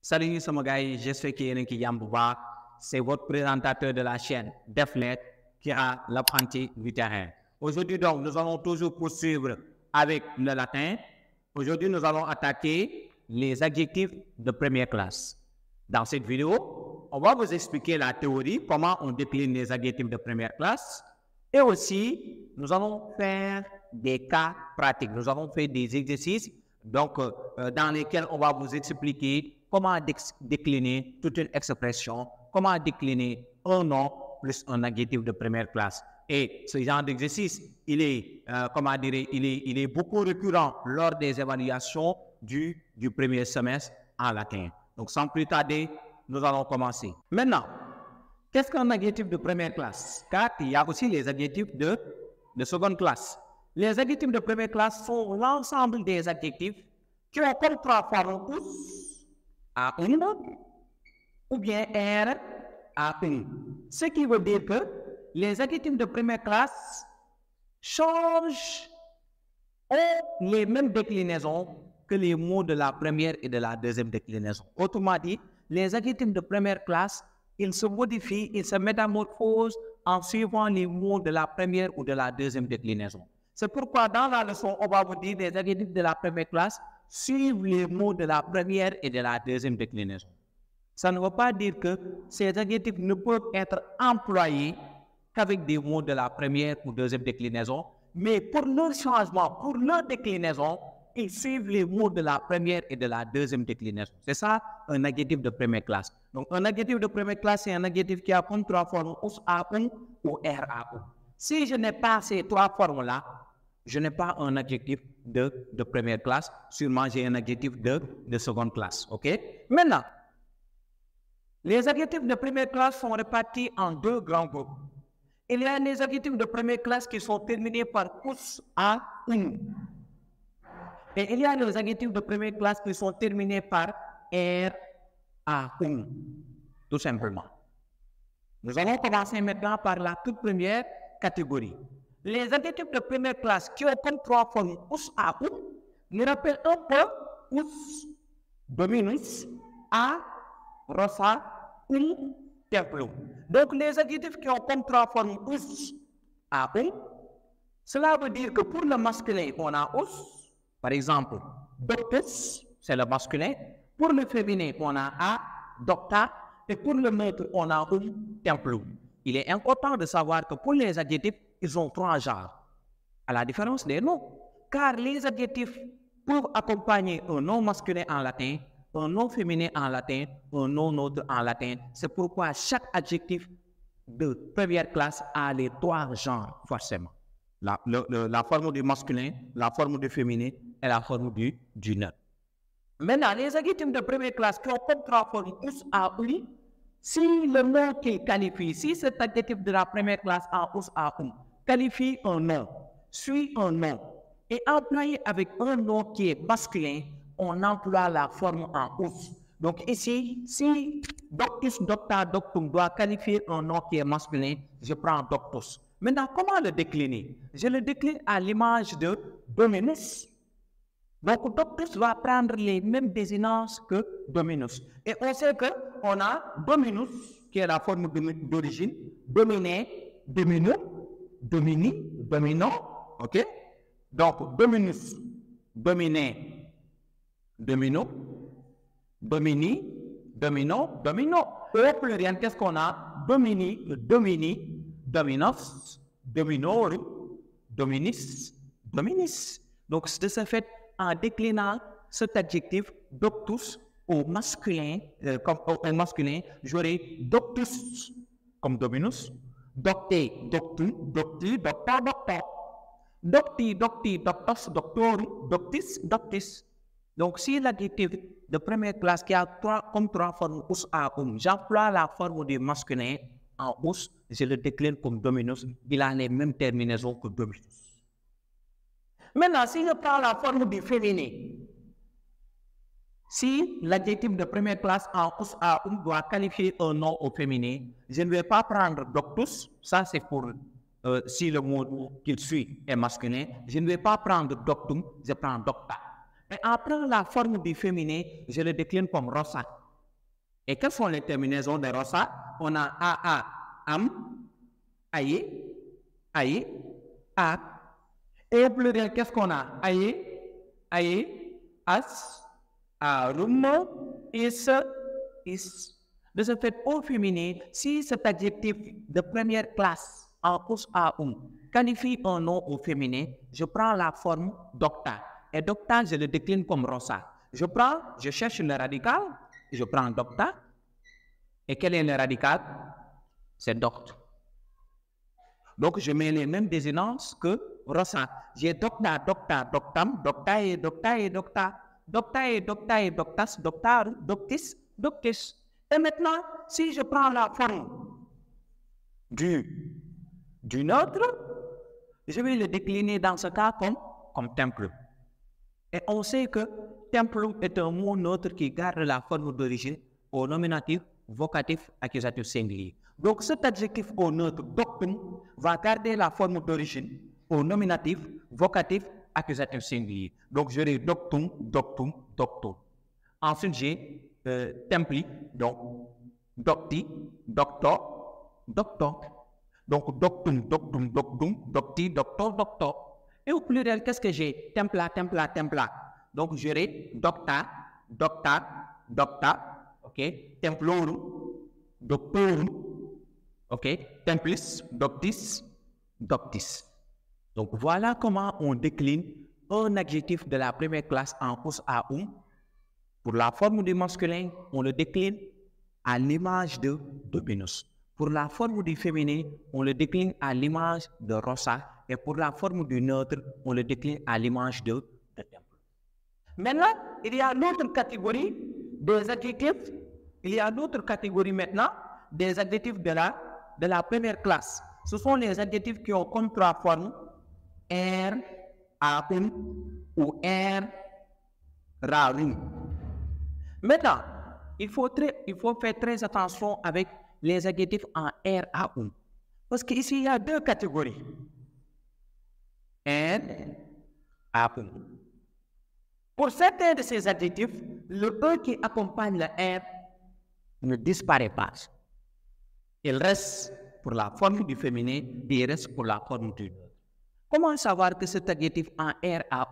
Salut sama gars yi, j'espère que yéen a ngi ci jàmm bu baax. C'est votre présentateur de la chaîne Deflet Kira l'apprenti du terrain. Aujourd'hui donc, nous allons toujours poursuivre avec le latin. Aujourd'hui, nous allons attaquer les adjectifs de première classe. Dans cette vidéo, on va vous expliquer la théorie, comment on décline les adjectifs de première classe. Et aussi, nous allons faire des cas pratiques. Nous allons faire des exercices donc, dans lesquels on va vous expliquer comment décliner toute une expression, comment décliner un nom plus un adjectif de première classe. Et ce genre d'exercice, il est beaucoup récurrent lors des évaluations du premier semestre en latin. Donc, sans plus tarder, nous allons commencer. Maintenant, qu'est-ce qu'un adjectif de première classe? Car il y a aussi les adjectifs de seconde classe. Les adjectifs de première classe sont l'ensemble des adjectifs qui ont comme trois formes tous à une ou bien R à une. Ce qui veut dire que les adjectifs de première classe changent, ont les mêmes déclinaisons que les mots de la première et de la deuxième déclinaison. Autrement dit, les adjectifs de première classe, ils se modifient, ils se métamorphosent en suivant les mots de la première ou de la deuxième déclinaison. C'est pourquoi dans la leçon, on va vous dire les adjectifs de la première classe suivent les mots de la première et de la deuxième déclinaison. Ça ne veut pas dire que ces adjectifs ne peuvent être employés qu'avec des mots de la première ou deuxième déclinaison, mais pour leur changement, pour leur déclinaison, ils suivent les mots de la première et de la deuxième déclinaison. C'est ça un adjectif de première classe. Donc un adjectif de première classe, c'est un adjectif qui a comme trois formes, us à un ou r à un. Si je n'ai pas ces trois formes-là, je n'ai pas un adjectif de première classe, sûrement j'ai un adjectif de seconde classe. OK? Maintenant, les adjectifs de première classe sont répartis en deux grands groupes. Il y a les adjectifs de première classe qui sont terminés par us à un. Et il y a les adjectifs de première classe qui sont terminés par r à un, tout simplement. Nous allons commencer maintenant par la toute première catégorie. Les adjectifs de première classe qui ont comme trois formes us à un nous rappellent un peu us, dominus, a, rosa, un, templum. Donc les adjectifs qui ont comme trois formes us à un, cela veut dire que pour le masculin, on a us, par exemple, doctus, c'est le masculin. Pour le féminin, on a a, docta, et pour le maître, on a un, templum. Il est important de savoir que pour les adjectifs, ils ont trois genres, à la différence des noms. Car les adjectifs peuvent accompagner un nom masculin en latin, un nom féminin en latin, un nom neutre en latin. C'est pourquoi chaque adjectif de première classe a les trois genres, forcément. La forme du masculin, la forme du féminin et la forme du neutre. Maintenant, les adjectifs de première classe qui ont comme trois formes us à un, si le nom qu'ils qualifient, si cet adjectif de la première classe en us à un qualifie un nom, suit un nom, et employé avec un nom qui est masculin, on emploie la forme en us. Donc ici, si doctus, docta, doctum doit qualifier un nom qui est masculin, je prends doctus. Maintenant, comment le décliner? Je le décline à l'image de dominus. Donc, doctus va prendre les mêmes désinences que dominus. Et on sait qu'on a dominus, qui est la forme d'origine, dominé, domino, domini, dominant, ok? Donc, dominus, dominé, domino, domini, dominant, domino. Au pluriel, qu'est-ce qu'on a? Domini, domini, dominos, dominorum, dominis, dominis. Donc, de ce fait, en déclinant cet adjectif doctus au masculin, j'aurai doctus comme dominus, docte, doctu, docti, docta, docta, docti, docti, doctos, doctorum, doctis, doctis. Donc, si l'adjectif de première classe qui a comme trois formes us à un, j'emploie la forme du masculin en us, je le décline comme dominus, il a les mêmes terminaisons que dominus. Maintenant, si je prends la forme du féminin, si l'adjectif de première classe en us à un doit qualifier un nom au féminin, je ne vais pas prendre doctus, ça c'est pour si le mot qu'il suit est masculin, je ne vais pas prendre doctum, je prends docta. Et après la forme du féminin, je le décline comme rosa. Et quelles sont les terminaisons de Rosa? On a AA, am, aïe, aïe, a. Et au pluriel, qu'est-ce qu'on a? Aïe, aïe, as, arum, is, is. De ce fait, au féminin, si cet adjectif de première classe en pousse à qualifie un nom au féminin, je prends la forme docta. Et docta, je le décline comme Rosa. Je cherche le radical, je prends docta. Et quel est le radical? C'est doct. Donc, je mets les mêmes désinences que Rosa. J'ai docta, docta, doctam, docta et docta et docta. Docta et docta et doctas, doctar, doctis, doctis. Et maintenant, si je prends la forme du neutre, je vais le décliner dans ce cas comme temple. Et on sait que temple est un mot neutre qui garde la forme d'origine au nominatif, vocatif, accusatif singulier. Donc cet adjectif au neutre, doctum, va garder la forme d'origine au nominatif, vocatif, accusatif singulier. Donc j'aurai doctum, doctum, doctum. Ensuite j'ai templi, donc docti, doctor, doctor. Donc doctum, doctum, doctum, docti, doctor, doctor. Et au pluriel, qu'est-ce que j'ai? Templa, templa, templa. Donc j'aurai docta, docta, docta, ok? Templorum, doctorum, ok? Templis, doctis, doctis. Donc voilà comment on décline un adjectif de la première classe en pouce à Pour la forme du masculin, on le décline à l'image de dominus. Pour la forme du féminin, on le décline à l'image de Rosa. Et pour la forme du neutre, on le décline à l'image de temple. Maintenant, il y a l'autre catégorie des adjectifs. Il y a l'autre catégorie maintenant des adjectifs de la première classe. Ce sont les adjectifs qui ont comme trois formes er, apum ou er, rarum. Maintenant, il faut faire très attention avec les adjectifs en er, apum. Parce qu'ici, il y a deux catégories. Er, apum. Pour certains de ces adjectifs, le E qui accompagne le R ne disparaît pas. Il reste pour la forme du féminin et il reste pour la forme du neutre. Comment savoir que cet adjectif en R a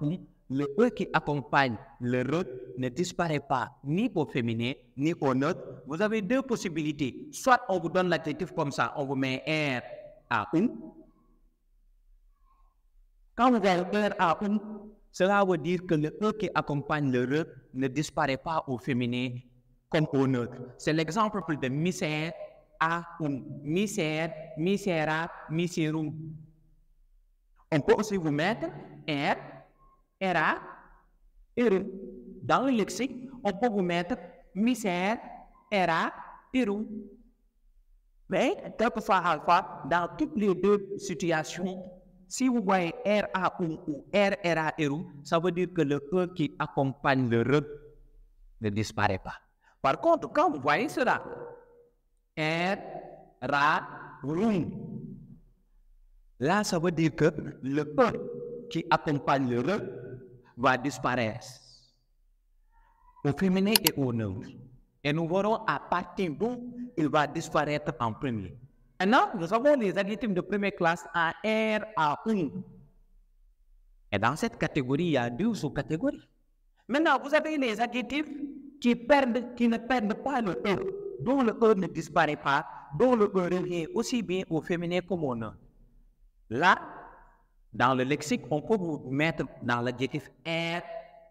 le E qui accompagne le RE ne disparaît pas ni au féminin ni au neutre? Vous avez deux possibilités. Soit on vous donne l'adjectif comme ça, on vous met R à Quand vous avez R à cela veut dire que le E qui accompagne le RE ne disparaît pas au féminin comme au neutre. C'est l'exemple de misère à misère, misera, miserum. On peut aussi vous mettre R, era, erum. Dans le lexique, on peut vous mettre misère, era, erum. Mais, quelquefois, alpha, dans toutes les deux situations, si vous voyez R A ou R R A R ça veut dire que le E qui accompagne le RE ne disparaît pas. Par contre, quand vous voyez cela, R, Ra, Rum, là, ça veut dire que le E qui accompagne le RE va disparaître au féminin et au neutre. Et nous verrons à partir d'où il va disparaître en premier. Maintenant, nous avons les adjectifs de première classe à R, à Et dans cette catégorie, il y a deux sous-catégories. Maintenant, vous avez les adjectifs qui ne perdent pas le E, dont le E ne disparaît pas, dont le E revient aussi bien au féminin qu'au au neutre. Là, dans le lexique, on peut vous mettre dans l'adjectif R,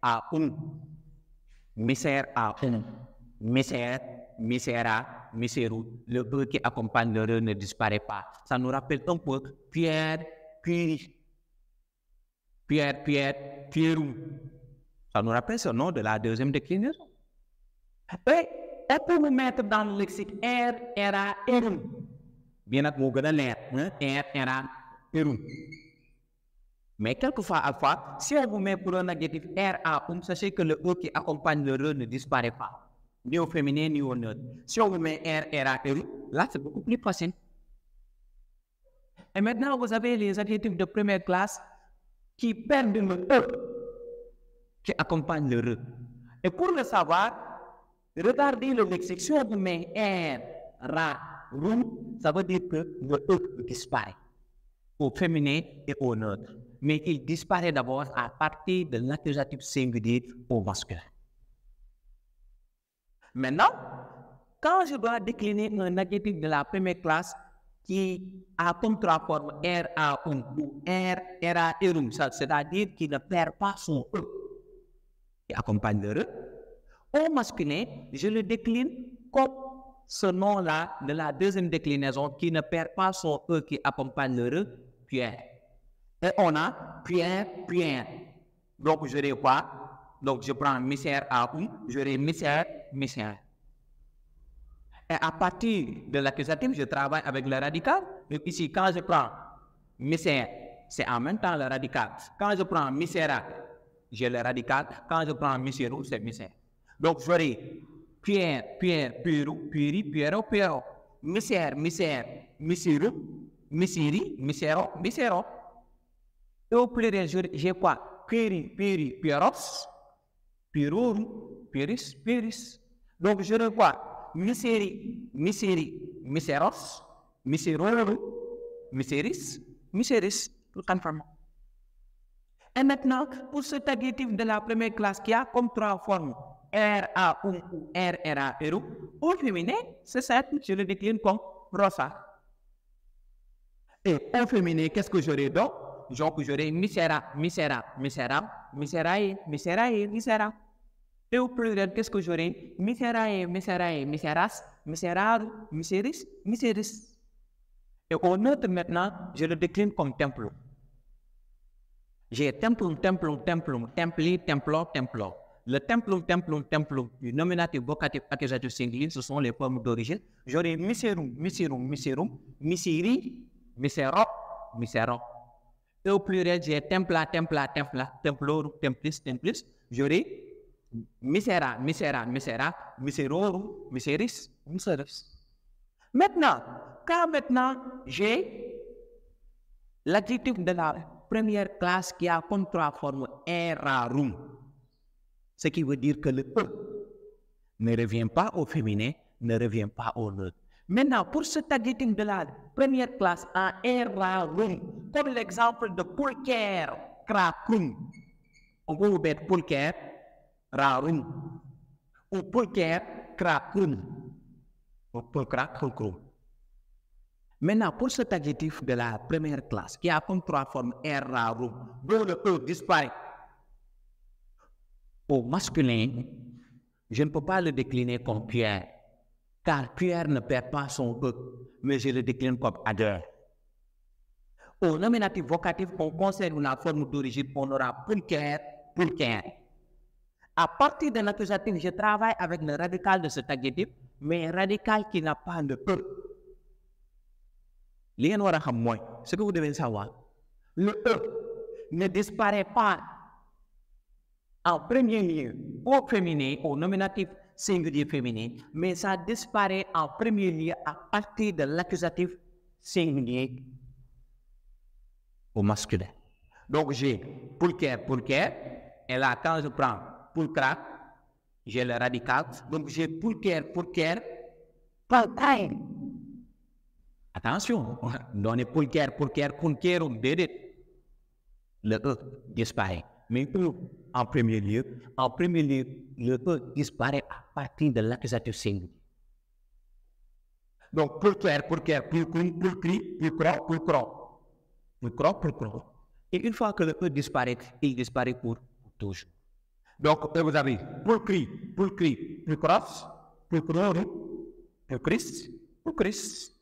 à misère à misère, misera, miseru, le E qui accompagne le RE ne disparaît pas. Ça nous rappelle un peu Pierre, Pierre, Pierre, Pierre, Pierrou. Ça nous rappelle ce nom de la deuxième déclinaison. Et on peut vous mettre dans le lexique R, era, erum. Bien que vous gagnez l'air, R, era, erum. Mais quelquefois, alpha, si on vous met pour un adjectif R, A, sachez que le E qui accompagne le RE ne disparaît pas. Ni au féminin, ni au neutre. Si on vous met R, R, A, R, là, c'est beaucoup plus facile. Et maintenant, vous avez les adjectifs de première classe qui perdent le E, qui accompagnent le RE. Et pour le savoir, Regardez le lexique. Si on met R, ra, roux, ça veut dire que le E disparaît au féminin et au neutre. Mais il disparaît d'abord à partir de l'accusatif singulier au masculin. Maintenant, quand je dois décliner un adjectif de la première classe qui a comme trois formes R-A-U ou R-R-A-R-U, c'est-à-dire qui ne perd pas son E, qui accompagne le E, au masculin, je le décline comme ce nom-là de la deuxième déclinaison qui ne perd pas son E, qui accompagne le E, Pierre. Et on a Pierre, Pierre. Donc, je dirais quoi? Donc, je prends misère A-U, je dirais misère, misère. Et à partir de l'accusatif, je travaille avec le radical. Donc ici, quand je prends misère, c'est en même temps le radical. Quand je prends misère, j'ai le radical. Quand je prends misère, c'est misère. Donc j'aurai Pierre, Pierre, Pierrot, Pierri, Pierrot, Pierrot. Misère, misère, misère, misiri, misero, misero. Et au pluriel, j'ai quoi? Pierri, Pierri, Pierros, Pierrot, Pierris, Pierris. Donc je quoi? Miseri, miseri, miseros, miseroro, miseris, miseris, tout confirmant. Et maintenant, pour cet adjectif de la première classe qui a comme trois formes, R-A-U ou R-R-A-R-U, au féminin, c'est simple, je le décline comme rosa. Et au féminin, qu'est-ce que j'aurai donc? Donc, j'aurai misera, misera, misera, miserae, miserae, misera. Et au pluriel, qu'est-ce que j'aurai? Miserae, miserae, miseras, miseraru, miseris, miseris. Et au neutre maintenant, je le décline comme templum. J'ai templum, templum, templum, templi, templo, templo. Le templum, templum, templum, du nominatif, vocatif, accusatif singulier, ce sont les formes d'origine. J'aurai miserum, miserum, miserum, miseri, misero, misero. Et au pluriel, j'ai templa, templa, templa, templorum, templis, templis. J'aurai misera, misera, misera, miserorum, miseris, miseris. Maintenant, quand maintenant j'ai l'adjectif de la première classe qui a comme trois formes erarum, ce qui veut dire que le E ne revient pas au féminin, ne revient pas au neutre. Maintenant, pour cet adjectif de la première classe en erarum, comme l'exemple de pulcher, cracrum, on peut vous mettre pulcher, rarum, ou pulcher, cracrum, ou pulcra, pulcrum. Maintenant, pour cet adjectif de la première classe qui a comme trois formes erarum, dont le E disparaît au masculin, je ne peux pas le décliner comme Pierre, car Pierre ne perd pas son E, mais je le décline comme adeur. Au nominatif vocatif, on conserve la forme d'origine, on aura pulcher, pulcher. À partir de l'accusatif, je travaille avec le radical de cet adjectif, mais un radical qui n'a pas de E. Ce que vous devez savoir, le E ne disparaît pas en premier lieu au féminin, au nominatif singulier féminin, mais ça disparaît en premier lieu à partir de l'accusatif singulier au masculin. Donc j'ai pulcher, pulcher, et là quand je prends pulcra, j'ai le radical, donc j'ai pulcher, pulcher, pulcher. Attention, dans les pulcher, pulcher, pulcherum, dédé, le E disparaît. Mais en premier lieu, le E disparaît à partir de l'accusatif singulier. Donc, pulcher, pulcher, pulcrum, pulcri, pulcro, pulcro, pulcro, pulcro. Et une fois que le E disparaît, il disparaît pour toujours. Donc, vous avez pulcri, pulcri, pulcros, pulcrorum, pulcris, pulcris.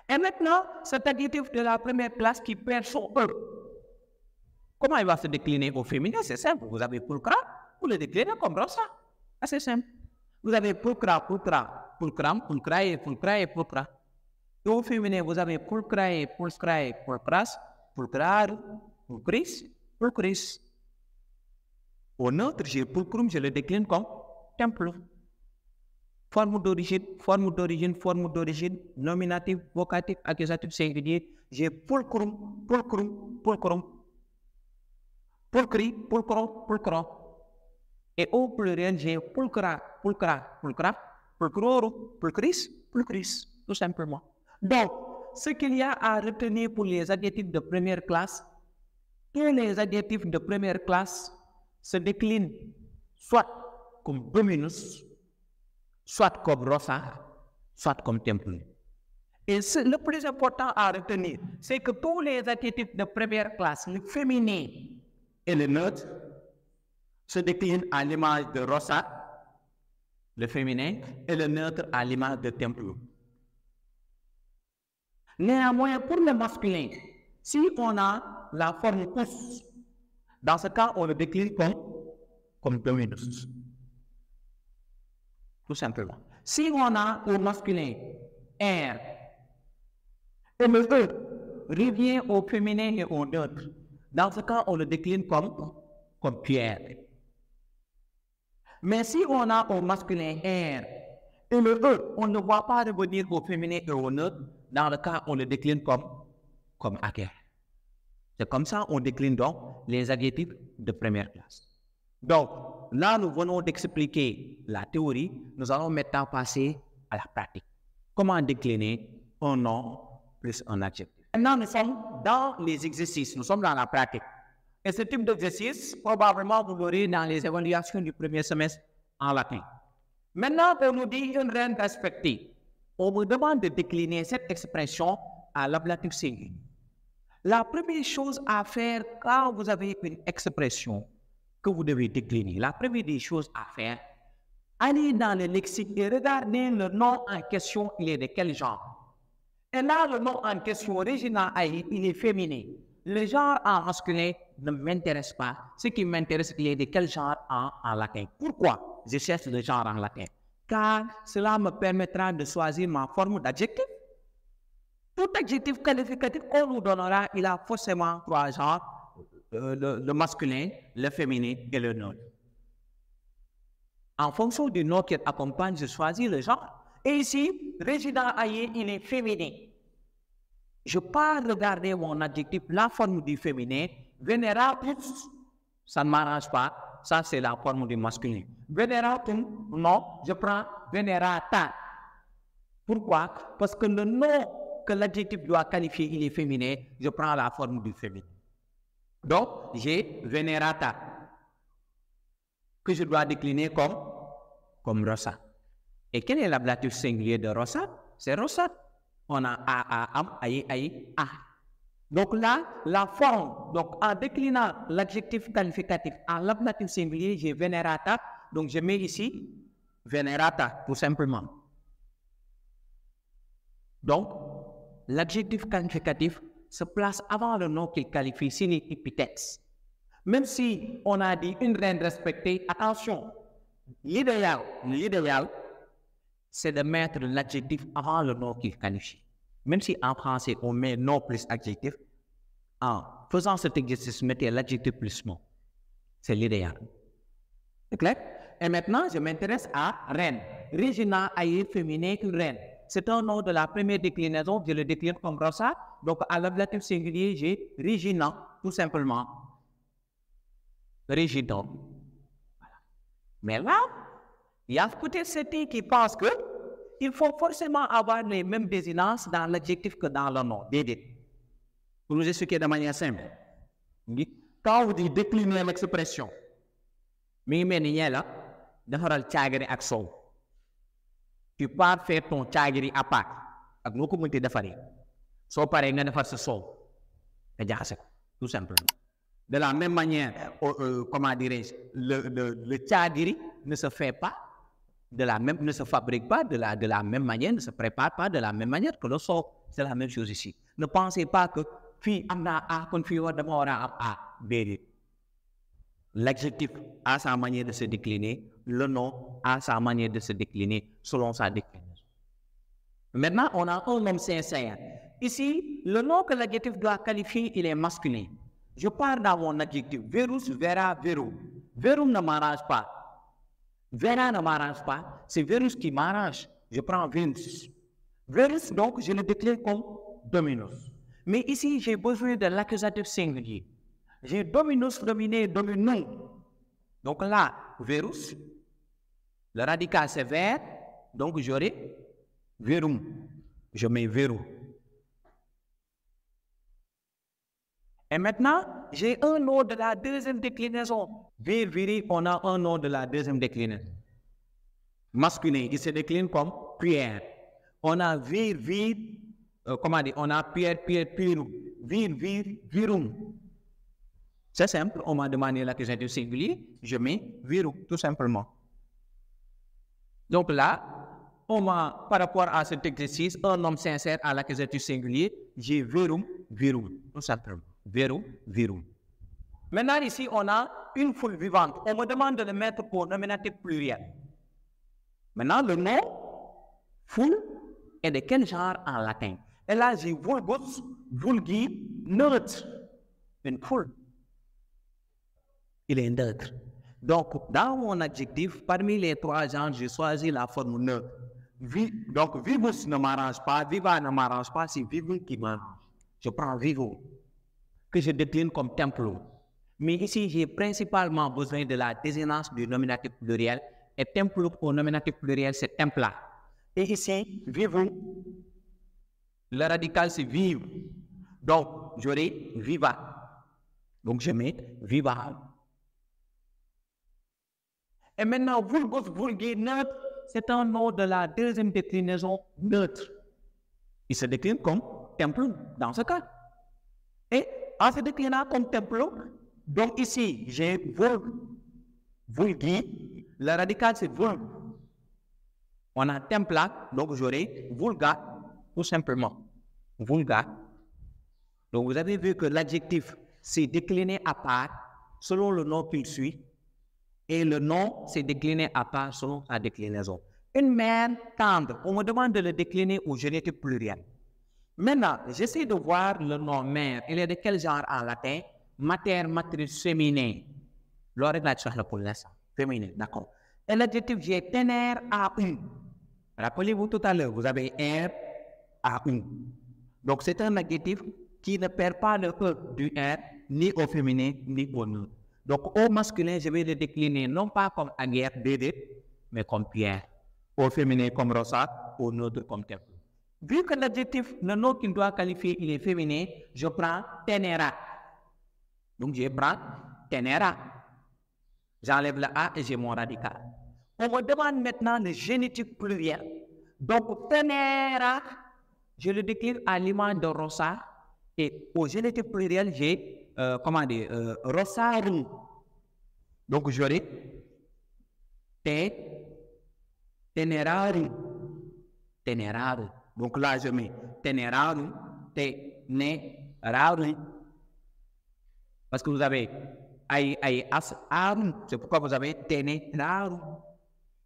Et maintenant, cet adjectif de la première classe qui perd son E, comment il va se décliner au féminin? C'est simple. Vous avez pulcra, vous le déclinez comme ça. C'est simple. Vous avez pulcra, pulcra, pulcram, pulcrae, pulcrae, pulcra. Et au féminin, vous avez pulcrae, pulcrae, pulcras, pulcrar, pulcris, pulcris. Au neutre, j'ai pulcrum, je le décline comme templum. Forme d'origine, forme d'origine, forme d'origine, nominatif, vocatif, accusatif, singulier. J'ai pulcrum, pulcrum, pulcrum. Pulcri, pulcro, pulcro. Et au pluriel, j'ai pulcra, pulcra, pulcra, pulcroro, pulcris, pulcris, tout simplement. Donc, ce qu'il y a à retenir pour les adjectifs de première classe, tous les adjectifs de première classe se déclinent soit comme dominus, soit comme rosa, soit comme templum. Et le plus important à retenir, c'est que tous les adjectifs de première classe, le féminin et le neutre, se déclinent à l'image de rosa, le féminin, et le neutre à l'image de templum. Néanmoins, pour le masculin, si on a la forme pouce, dans ce cas, on le décline comme dominus. Tout simplement. Si on a au masculin R, et le E revient au féminin et au neutre, dans ce cas, on le décline comme Pierre. Mais si on a au masculin R et le E, on ne voit pas revenir au féminin et au neutre, dans le cas, on le décline comme Aker. C'est comme ça on décline donc les adjectifs de première classe. Donc, là, nous venons d'expliquer la théorie, nous allons maintenant passer à la pratique. Comment décliner un nom plus un adjectif? Maintenant, nous sommes dans les exercices, nous sommes dans la pratique. Et ce type d'exercice, probablement, vous l'aurez dans les évaluations du premier semestre en latin. Maintenant, on nous dit une reine respectée. On vous demande de décliner cette expression à l'ablatif singulier. La première chose à faire quand vous avez une expression que vous devez décliner, la première des choses à faire, allez dans le lexique et regardez le nom en question, il est de quel genre. Et là, le nom en question, original, il est féminin. Le genre en masculin ne m'intéresse pas. Ce qui m'intéresse, il est de quel genre en latin. Pourquoi je cherche le genre en latin? Car cela me permettra de choisir ma forme d'adjectif. Tout adjectif qualificatif qu'on nous donnera, il a forcément trois genres, le masculin, le féminin et le neutre. En fonction du nom qui accompagne, je choisis le genre. Et ici, résident aillé, il est féminin. Je pars regarder mon adjectif, la forme du féminin, vénératus, ça ne m'arrange pas, ça c'est la forme du masculin. Vénératum, non, je prends vénérata. Pourquoi? Parce que le nom que l'adjectif doit qualifier, il est féminin, je prends la forme du féminin. Donc, j'ai vénérata, que je dois décliner comme rosa. Et quel est l'ablatif singulier de rosa? C'est rosa. On a a, am, aïe, a. Donc là, la forme, donc en déclinant l'adjectif qualificatif en l'ablatif singulier, j'ai vénérata, donc je mets ici vénérata, tout simplement. Donc, l'adjectif qualificatif se place avant le nom qu'il qualifie, sine epithète. Même si on a dit une reine respectée, attention, l'idéal, c'est de mettre l'adjectif avant le nom qu'il qualifie. Même si en français, on met nom plus adjectif, en faisant cet exercice, mettez l'adjectif plus nom. C'est l'idéal. C'est clair? Et maintenant, je m'intéresse à reine. Regina, aïe, féminin, reine. C'est un nom de la première déclinaison, je le décline comme rosa. Donc, à l'ablatif singulier, j'ai Regina, tout simplement. Regina. Voilà. Mais là, il y a peut-être certains qui pensent qu'il faut forcément avoir les mêmes désinences dans l'adjectif que dans le nom. Pour nous expliquer de manière simple. Quand vous dites décliner l'expression, tu pars faire ton tchagri à part. Ak noo ko mënti defaree soo paree nga defar sa soow nga jaxase ko tout simplement. De la même manière, comment dirais-je, le tchagri ne se fait pas ne se fabrique pas de la même manière, ne se prépare pas de la même manière que le soow. C'est la même chose ici. Ne pensez pas que fii am naa a kon fii war dama war a am a déedéet. L'adjectif a sa manière de se décliner, le nom a sa manière de se décliner selon sa déclinaison. Maintenant, on a un nom sincère. Ici, le nom que l'adjectif doit qualifier, il est masculin. Je pars dans mon adjectif. Verus, vera, veru. Verum ne m'arrange pas. Vera ne m'arrange pas. C'est verus qui m'arrange. Je prends verus. Verus, donc, je le décline comme dominus. Mais ici, j'ai besoin de l'accusatif singulier. J'ai dominus, dominé, dominum. Donc là, virus, le radical c'est ver, donc j'aurai verum. Je mets verum. Et maintenant, j'ai un nom de la deuxième déclinaison. Vir, viri, on a un nom de la deuxième déclinaison. Masculin, il se décline comme pierre. On a vir, vir, comment dire, on a pierre, pierre, pirum. Vir, vir, virum. C'est simple, on m'a demandé l'accusatif singulier, je mets virum, tout simplement. Donc là, on m'a, par rapport à cet exercice, un nom sincère à l'accusatif singulier, j'ai virum, virum, tout simplement. Virum, virum. Maintenant, ici, on a une foule vivante. On me demande de le mettre pour nominatif pluriel. Maintenant, le nom, foule, est de quel genre en latin? Et là, j'ai vulgus, vulgi, neutre. Une foule. Il est neutre. Donc, dans mon adjectif, parmi les trois genres, j'ai choisi la forme neutre. Donc, vivus ne m'arrange pas, viva ne m'arrange pas, c'est vivum qui m'arrange. Je prends vivum, que je décline comme templum. Mais ici, j'ai principalement besoin de la désignance du nominatif pluriel. Et templum au nominatif pluriel, c'est templa. Et ici, vivum, le radical, c'est vive. Donc, j'aurai viva. Donc, je mets viva. Et maintenant, vulgus, vulgi, neutre, c'est un nom de la deuxième déclinaison neutre. Il se décline comme templum dans ce cas. Et en se déclinant comme templum, donc ici, j'ai vulg, vulgi, le radical c'est vulg. On a templa, donc j'aurai vulga, tout simplement. Vulga. Donc vous avez vu que l'adjectif s'est décliné à part selon le nom qu'il suit. Et le nom s'est décliné à part selon sa déclinaison. Une mère tendre, on me demande de le décliner au génitif pluriel. Maintenant, j'essaie de voir le nom mère. Il est de quel genre en latin? Mater, matrice, féminin. L'oreille là, tu as pour l'instant. Féminin, d'accord. Et l'adjectif, j'ai tener à un. Rappelez-vous tout à l'heure, vous avez R à un. Donc, c'est un adjectif qui ne perd pas le E du R, ni au féminin, ni au neutre. Donc, au masculin, je vais le décliner non pas comme Aguerre, Bédé, mais comme Pierre. Au féminin comme Rosa, au neutre comme Temple. Vu que l'adjectif, le nom qu'il doit qualifier, il est féminin, je prends tenera. Donc, je prends tenera. J'enlève le A et j'ai mon radical. On me demande maintenant le génitif pluriel. Donc, tenera, je le décline à l'image de Rosa. Et au génitif pluriel, j'ai rosarum. Donc, j'aurai tenerarum. Tenerarum. Donc là, je mets tenerarum, tenerarum. Parce que vous avez arum, c'est pourquoi vous avez tenerarum.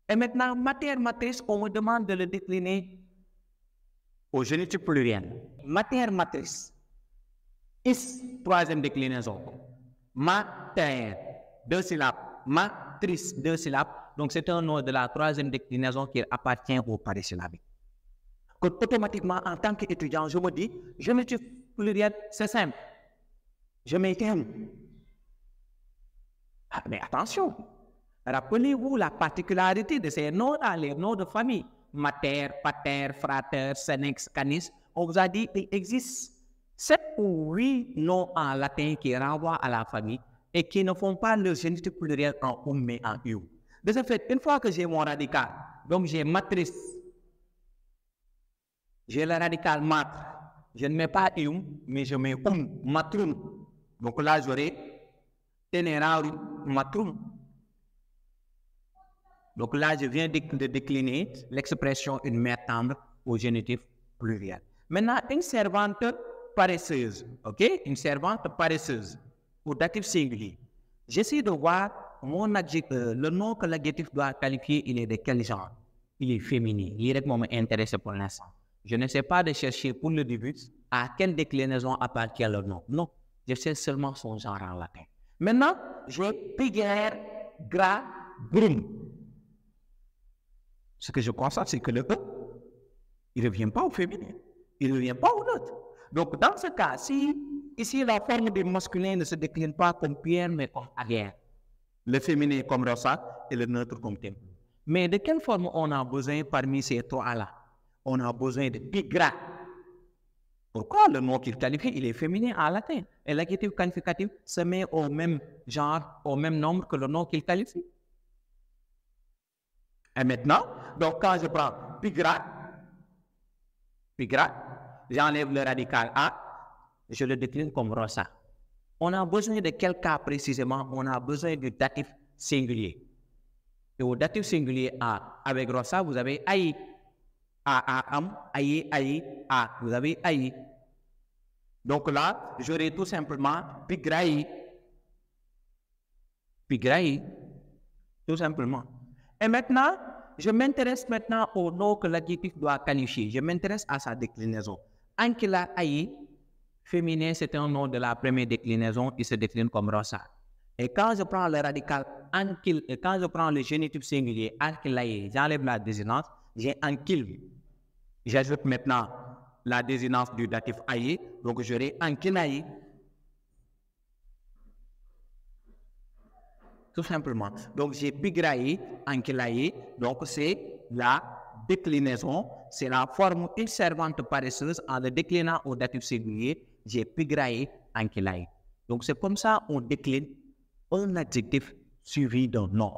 Et maintenant, matière matrice, on me demande de le décliner au génitif pluriel. Matière matrice. Is, troisième déclinaison. Mater, deux syllabes. Matrice, deux syllabes. Donc, c'est un nom de la troisième déclinaison qui appartient au parisyllabique. Automatiquement, en tant qu'étudiant, je me dis, génitif pluriel, c'est simple. Je mets thème. Mais attention, rappelez-vous la particularité de ces noms-là, les noms de famille. Mater, pater, frater, senex, canis. On vous a dit qu'il existe 7 ou 8 noms en latin qui renvoient à la famille et qui ne font pas le génitif pluriel en um mais en u. De ce fait, une fois que j'ai mon radical, donc j'ai matrice, j'ai le radical matre, je ne mets pas mais je mets matrum. Donc là, j'aurai tenerarum, matrum. Donc là, je viens de décliner l'expression une mère tendre au génitif pluriel. Maintenant, une servante paresseuse, ok? Une servante paresseuse, au datif singulier. J'essaie de voir mon adjectif, le nom que l'adjectif doit qualifier, il est de quel genre? Il est féminin. Il est intéressé pour l'instant. Je ne sais pas de chercher pour le début à quelle déclinaison appartient le nom. Non, je sais seulement son genre en latin. Maintenant, j'ai piger, gras, grum. Ce que je constate, c'est que le E, il ne revient pas au féminin. Il ne revient pas au neutre. Donc, dans ce cas, si ici la forme du masculin ne se décline pas comme Pierre, mais comme Aguerre, le féminin comme Rosa et le neutre comme Templo. Mais de quelle forme on a besoin parmi ces trois-là? On a besoin de pigra. Pourquoi le nom qu'il qualifie, il est féminin en latin? Et l'adjectif qualificatif se met au même genre, au même nombre que le nom qu'il qualifie. Et maintenant, donc quand je prends pigra, j'enlève le radical A, je le décline comme Rosa. On a besoin de quel cas précisément? On a besoin du datif singulier. Et au datif singulier A, avec Rosa, vous avez AI. A, AI, A. Vous avez AI. Donc là, j'aurai tout simplement pigraï. Tout simplement. Et maintenant, je m'intéresse maintenant au nom que l'adjectif doit qualifier. Je m'intéresse à sa déclinaison. Ankila AI, féminin, c'est un nom de la première déclinaison, il se décline comme Rosa. Et quand je prends le radical ankil, et quand je prends le génitif singulier ankilaï, j'enlève la désinence, j'ai ankil. J'ajoute maintenant la désinence du datif aïe, donc j'aurai ankilaï. Tout simplement. Donc j'ai pigraï, ankilaï, donc c'est la déclinaison, c'est la forme une servante paresseuse en le déclinant au datif singulier, j'ai pigraï, ankilaï. Donc c'est comme ça on décline un adjectif suivi d'un nom.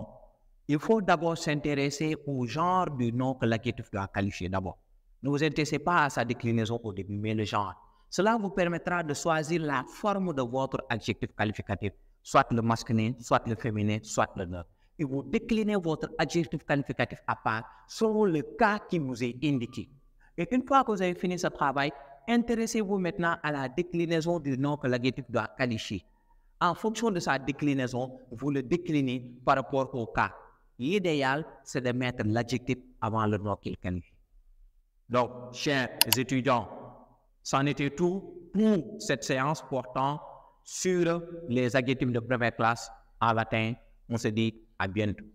Il faut d'abord s'intéresser au genre du nom que l'adjectif doit qualifier d'abord. Ne vous intéressez pas à sa déclinaison au début, mais le genre. Cela vous permettra de choisir la forme de votre adjectif qualificatif, soit le masculin, soit le féminin, soit le neutre. Et vous déclinez votre adjectif qualificatif à part selon le cas qui vous est indiqué. Et une fois que vous avez fini ce travail, intéressez-vous maintenant à la déclinaison du nom que l'adjectif doit qualifier. En fonction de sa déclinaison, vous le déclinez par rapport au cas. L'idéal, c'est de mettre l'adjectif avant le nom qu'il qualifie. Donc, chers étudiants, c'en était tout pour cette séance portant sur les adjectifs de première classe en latin. On se dit à bientôt.